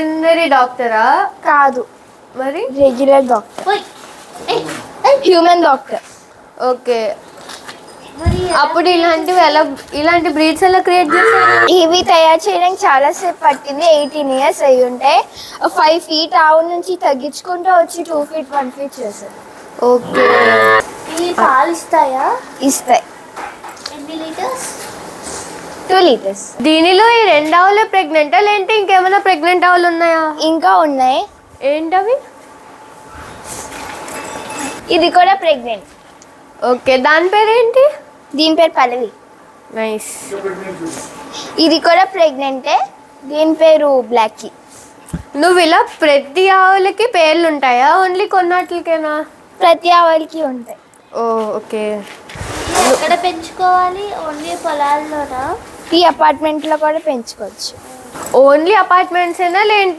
Veterinary డాక్టరా? కాదు, మరి regular doctor, human doctor. Okay. అప్పుడు ఇలాంటి బ్రీడ్స్ ఎలా క్రియేట్ చేశారు? ఇవి తయారు చేయడానికి చాలా సేపు పట్టింది. 18 years అయి ఉంటాయి. 5 feet ఆవు నుంచి తగ్గించుకుంటూ వచ్చి 2 feet 1 feet చేశారు. ఓకే. ఇవి పాలు ఇస్తాయా? ఇస్తాయి. ఎన్ని లీటర్స్? 2 liters. దీనిలో ఈ 2 ఆవులే ప్రెగ్నెంటా లేదంటే ఇంకేమైనా ప్రెగ్నెంట్ ఆవులు ఉన్నాయా? ఇంకా ఉన్నాయి. ఏంటవి? ఇది కూడా ప్రెగ్నెంట్. ఓకే, దాని పేరేంటి? దీని పేరు పల్లవి. నైస్. ఇది కూడా ప్రెగ్నెంటే. దీని పేరు బ్లాకీ. నువ్వు ఇలా ప్రతి ఆవులకి పేర్లు ఉంటాయా, ఓన్లీ కొన్నాటికేనా? ప్రతి ఆవులకి ఉంటాయి. ఓ ఓకే. ఎక్కడ పెంచుకోవాలి? ఓన్లీ పొలాల్లోనా? ఈ అపార్ట్మెంట్లో కూడా పెంచుకోవచ్చు. ఓన్లీ అపార్ట్మెంట్స్ ఏనా లేదంటే